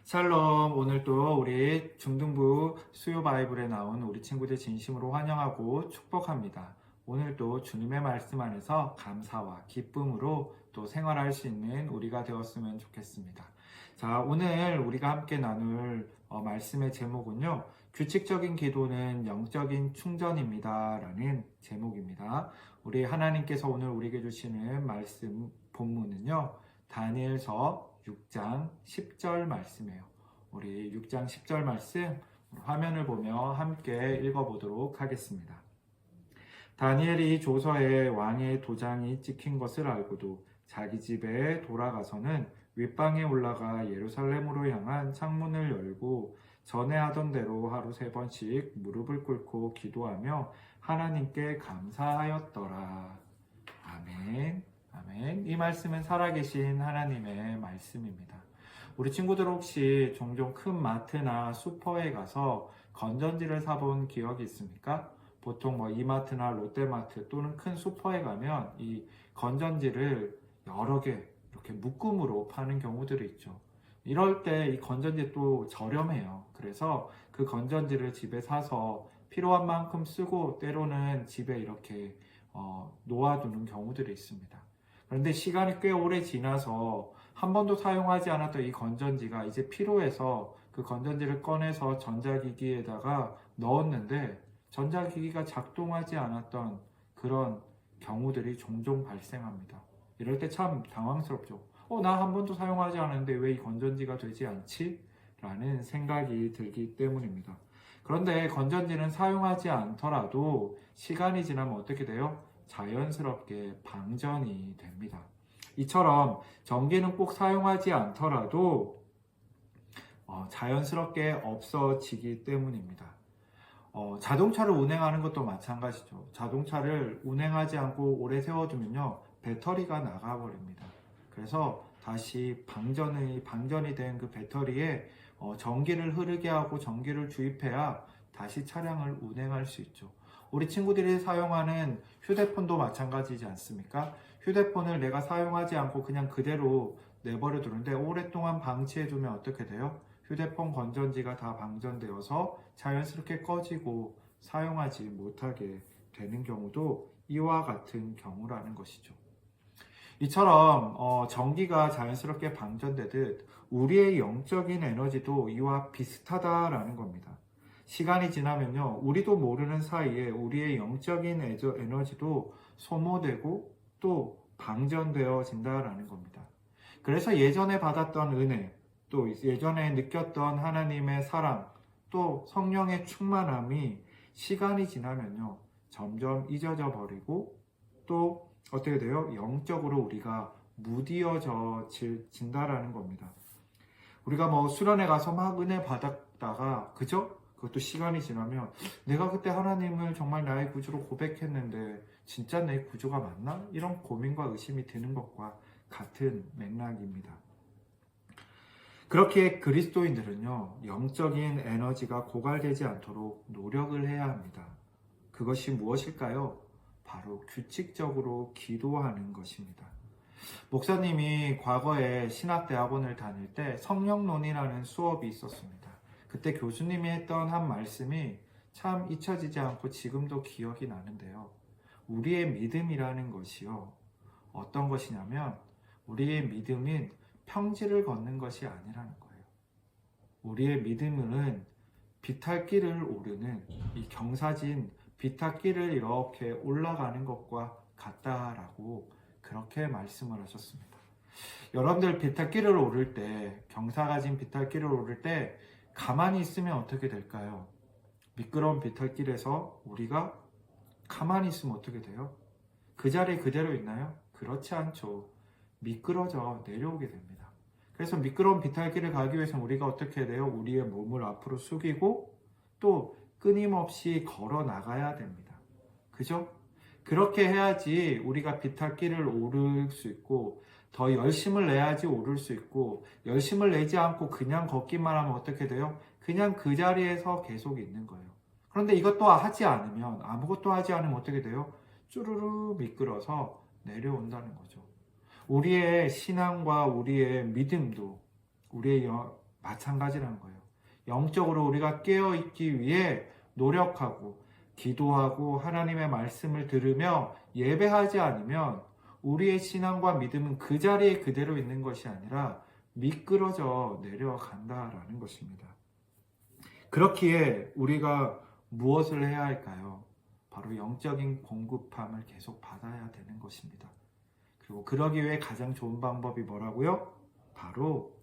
샬롬, 오늘 또 우리 중등부 수요 바이블에 나온 우리 친구들 진심으로 환영하고 축복합니다. 오늘도 주님의 말씀 안에서 감사와 기쁨으로 또 생활할 수 있는 우리가 되었으면 좋겠습니다. 자, 오늘 우리가 함께 나눌 말씀의 제목은요, 규칙적인 기도는 영적인 충전입니다. 라는 제목입니다. 우리 하나님께서 오늘 우리에게 주시는 말씀 본문은요, 다니엘서 6장 10절 말씀이에요. 우리 6장 10절 말씀 화면을 보며 함께 읽어보도록 하겠습니다. 다니엘이 조서에 왕의 도장이 찍힌 것을 알고도 자기 집에 돌아가서는 윗방에 올라가 예루살렘으로 향한 창문을 열고 전에 하던 대로 하루 3번씩 무릎을 꿇고 기도하며 하나님께 감사하였더라. 아멘. 아멘. 이 말씀은 살아계신 하나님의 말씀입니다. 우리 친구들 혹시 종종 큰 마트나 슈퍼에 가서 건전지를 사본 기억이 있습니까? 보통 이마트나 롯데마트 또는 큰 슈퍼에 가면 이 건전지를 여러 개 이렇게 묶음으로 파는 경우들이 있죠. 이럴 때 이 건전지 또 저렴해요. 그래서 그 건전지를 집에 사서 필요한 만큼 쓰고 때로는 집에 이렇게 놓아두는 경우들이 있습니다. 그런데 시간이 꽤 오래 지나서 한 번도 사용하지 않았던 이 건전지가 이제 필요해서 그 건전지를 꺼내서 전자기기에다가 넣었는데 전자기기가 작동하지 않았던 그런 경우들이 종종 발생합니다. 이럴 때 참 당황스럽죠. 나 한 번도 사용하지 않았는데 왜 이 건전지가 되지 않지? 라는 생각이 들기 때문입니다. 그런데 건전지는 사용하지 않더라도 시간이 지나면 어떻게 돼요? 자연스럽게 방전이 됩니다. 이처럼 전기는 꼭 사용하지 않더라도 자연스럽게 없어지기 때문입니다. 자동차를 운행하는 것도 마찬가지죠. 자동차를 운행하지 않고 오래 세워두면요, 배터리가 나가버립니다. 그래서 다시 방전이 된 그 배터리에 전기를 흐르게 하고 전기를 주입해야 다시 차량을 운행할 수 있죠. 우리 친구들이 사용하는 휴대폰도 마찬가지지 않습니까? 휴대폰을 내가 사용하지 않고 그냥 그대로 내버려 두는데 오랫동안 방치해두면 어떻게 돼요? 휴대폰 건전지가 다 방전되어서 자연스럽게 꺼지고 사용하지 못하게 되는 경우도 이와 같은 경우라는 것이죠. 이처럼 전기가 자연스럽게 방전되듯 우리의 영적인 에너지도 이와 비슷하다라는 겁니다. 시간이 지나면요, 우리도 모르는 사이에 우리의 영적인 에너지도 소모되고 또 방전되어진다라는 겁니다. 그래서 예전에 받았던 은혜, 또 예전에 느꼈던 하나님의 사랑, 또 성령의 충만함이 시간이 지나면요, 점점 잊어져 버리고 또 어떻게 돼요? 영적으로 우리가 무디어진다라는 겁니다. 우리가 수련회 가서 막 은혜 받았다가, 그죠? 그것도 시간이 지나면 내가 그때 하나님을 정말 나의 구주로 고백했는데 진짜 내 구주가 맞나? 이런 고민과 의심이 드는 것과 같은 맥락입니다. 그렇게 그리스도인들은요, 영적인 에너지가 고갈되지 않도록 노력을 해야 합니다. 그것이 무엇일까요? 바로 규칙적으로 기도하는 것입니다. 목사님이 과거에 신학대학원을 다닐 때 성령론이라는 수업이 있었습니다. 그때 교수님이 했던 한 말씀이 참 잊혀지지 않고 지금도 기억이 나는데요. 우리의 믿음이라는 것이요, 어떤 것이냐면 우리의 믿음은 평지를 걷는 것이 아니라는 거예요. 우리의 믿음은 비탈길을 오르는 이 경사진 비탈길을 이렇게 올라가는 것과 같다라고 그렇게 말씀을 하셨습니다. 여러분들 비탈길을 오를 때, 경사가 진 비탈길을 오를 때 가만히 있으면 어떻게 될까요? 미끄러운 비탈길에서 우리가 가만히 있으면 어떻게 돼요? 그 자리에 그대로 있나요? 그렇지 않죠. 미끄러져 내려오게 됩니다. 그래서 미끄러운 비탈길을 가기 위해서는 우리가 어떻게 돼요? 우리의 몸을 앞으로 숙이고 또 끊임없이 걸어 나가야 됩니다. 그죠? 그렇게 해야지 우리가 비탈길을 오를 수 있고 더 열심을 내야지 오를 수 있고, 열심을 내지 않고 그냥 걷기만 하면 어떻게 돼요? 그냥 그 자리에서 계속 있는 거예요. 그런데 이것도 하지 않으면, 아무것도 하지 않으면 어떻게 돼요? 쭈루루 미끄러서 내려온다는 거죠. 우리의 신앙과 우리의 믿음도, 우리의 마찬가지라는 거예요. 영적으로 우리가 깨어있기 위해 노력하고 기도하고 하나님의 말씀을 들으며 예배하지 않으면 우리의 신앙과 믿음은 그 자리에 그대로 있는 것이 아니라 미끄러져 내려간다라는 것입니다. 그렇기에 우리가 무엇을 해야 할까요? 바로 영적인 공급함을 계속 받아야 되는 것입니다. 그리고 그러기 위해 가장 좋은 방법이 뭐라고요? 바로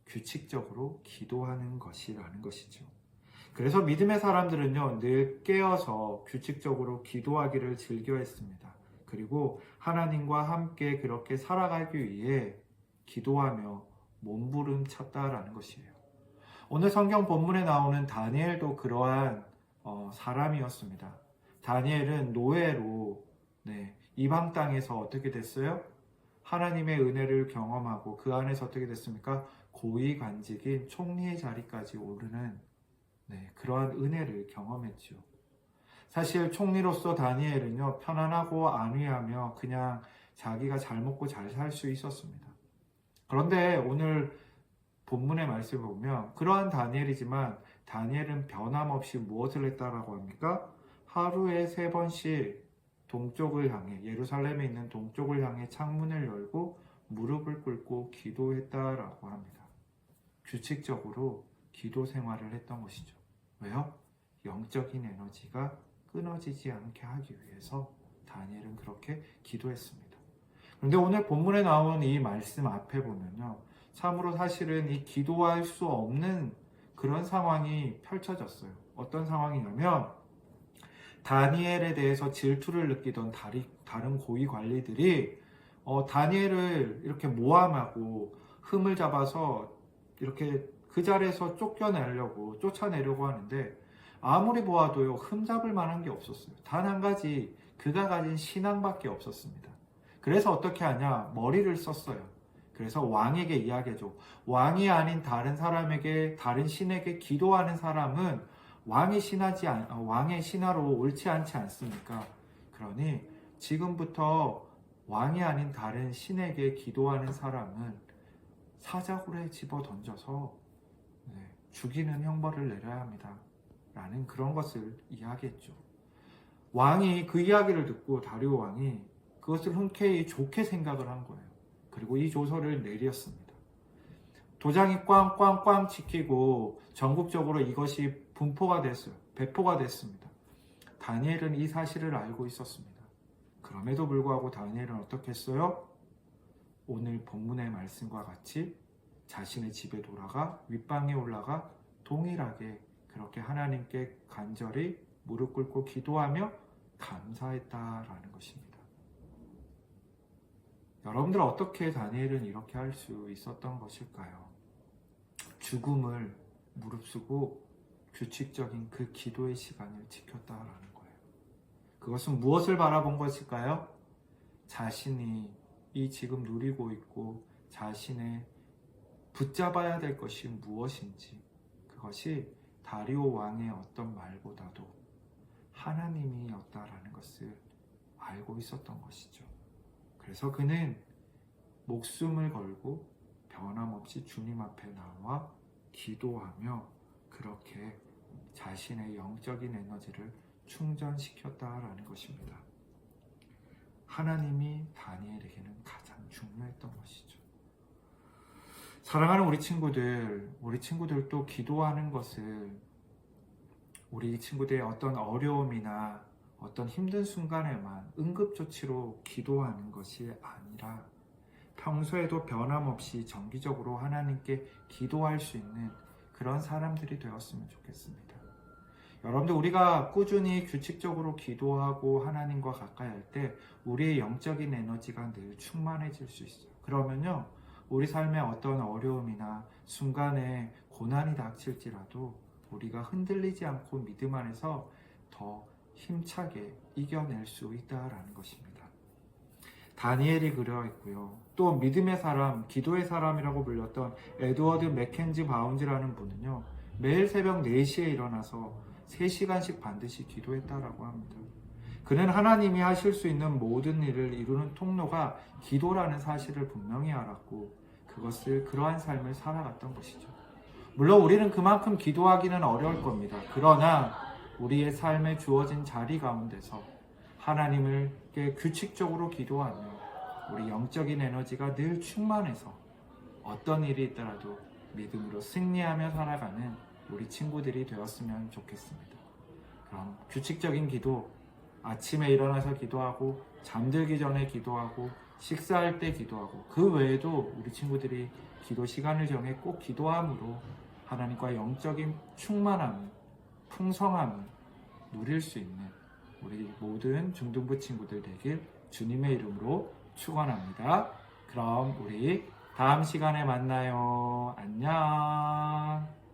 규칙적으로 기도하는 것이라는 것이죠. 그래서 믿음의 사람들은요, 늘 깨어서 규칙적으로 기도하기를 즐겨했습니다. 그리고 하나님과 함께 그렇게 살아가기 위해 기도하며 몸부림쳤다라는 것이에요. 오늘 성경 본문에 나오는 다니엘도 그러한 사람이었습니다. 다니엘은 노예로 이방 땅에서 어떻게 됐어요? 하나님의 은혜를 경험하고 그 안에서 어떻게 됐습니까? 고위 관직인 총리의 자리까지 오르는 그러한 은혜를 경험했죠. 사실 총리로서 다니엘은요, 편안하고 안위하며 그냥 자기가 잘 먹고 잘 살 수 있었습니다. 그런데 오늘 본문의 말씀을 보면 그러한 다니엘이지만 다니엘은 변함없이 무엇을 했다라고 합니까? 하루에 3번씩 동쪽을 향해, 예루살렘에 있는 동쪽을 향해 창문을 열고 무릎을 꿇고 기도했다라고 합니다. 규칙적으로 기도 생활을 했던 것이죠. 왜요? 영적인 에너지가 끊어지지 않게 하기 위해서 다니엘은 그렇게 기도했습니다. 그런데 오늘 본문에 나온 이 말씀 앞에 보면요, 참으로 사실은 이 기도할 수 없는 그런 상황이 펼쳐졌어요. 어떤 상황이냐면 다니엘에 대해서 질투를 느끼던 다른 고위 관리들이 다니엘을 이렇게 모함하고 흠을 잡아서 이렇게 그 자리에서 쫓아내려고 하는데 아무리 보아도요, 흠 잡을 만한 게 없었어요. 단 한 가지, 그가 가진 신앙밖에 없었습니다. 그래서 어떻게 하냐? 머리를 썼어요. 그래서 왕에게 이야기해줘. 왕이 아닌 다른 신에게 기도하는 사람은 왕의 신하로 옳지 않지 않습니까? 그러니 지금부터 왕이 아닌 다른 신에게 기도하는 사람은 사자굴에 집어 던져서 죽이는 형벌을 내려야 합니다. 라는 그런 것을 이야기했죠. 왕이 그 이야기를 듣고 다리오 왕이 그것을 흔쾌히 좋게 생각을 한 거예요. 그리고 이 조서를 내렸습니다. 도장이 꽝꽝꽝 찍히고 전국적으로 이것이 배포가 됐습니다. 다니엘은 이 사실을 알고 있었습니다. 그럼에도 불구하고 다니엘은 어떻게 했어요? 오늘 본문의 말씀과 같이 자신의 집에 돌아가 윗방에 올라가 동일하게 그렇게 하나님께 간절히 무릎 꿇고 기도하며 감사했다라는 것입니다. 여러분들 어떻게 다니엘은 이렇게 할 수 있었던 것일까요? 죽음을 무릅쓰고 규칙적인 그 기도의 시간을 지켰다라는 거예요. 그것은 무엇을 바라본 것일까요? 자신이 이 지금 누리고 있고 자신의 붙잡아야 될 것이 무엇인지, 그것이 다리오 왕의 어떤 말보다도 하나님이었다라는 것을 알고 있었던 것이죠. 그래서 그는 목숨을 걸고 변함없이 주님 앞에 나와 기도하며 그렇게 자신의 영적인 에너지를 충전시켰다라는 것입니다. 하나님이 다니엘에게는 가장 중요했던 것이죠. 사랑하는 우리 친구들도 기도하는 것을 우리 친구들의 어떤 어려움이나 어떤 힘든 순간에만 응급조치로 기도하는 것이 아니라 평소에도 변함없이 정기적으로 하나님께 기도할 수 있는 그런 사람들이 되었으면 좋겠습니다. 여러분들, 우리가 꾸준히 규칙적으로 기도하고 하나님과 가까이 할 때 우리의 영적인 에너지가 늘 충만해질 수 있어요. 그러면요, 우리 삶에 어떤 어려움이나 순간에 고난이 닥칠지라도 우리가 흔들리지 않고 믿음 안에서 더 힘차게 이겨낼 수 있다라는 것입니다. 다니엘이 그러했고요. 또 믿음의 사람, 기도의 사람이라고 불렸던 에드워드 맥켄지 바운즈라는 분은요, 매일 새벽 4시에 일어나서 3시간씩 반드시 기도했다라고 합니다. 그는 하나님이 하실 수 있는 모든 일을 이루는 통로가 기도라는 사실을 분명히 알았고, 그러한 삶을 살아갔던 것이죠. 물론 우리는 그만큼 기도하기는 어려울 겁니다. 그러나 우리의 삶에 주어진 자리 가운데서 하나님께 규칙적으로 기도하며 우리 영적인 에너지가 늘 충만해서 어떤 일이 있더라도 믿음으로 승리하며 살아가는 우리 친구들이 되었으면 좋겠습니다. 그럼 규칙적인 기도, 아침에 일어나서 기도하고 잠들기 전에 기도하고 식사할 때 기도하고 그 외에도 우리 친구들이 기도 시간을 정해 꼭 기도함으로 하나님과 영적인 충만함, 풍성함을 누릴 수 있는 우리 모든 중등부 친구들 되길 주님의 이름으로 축원합니다. 그럼 우리 다음 시간에 만나요. 안녕.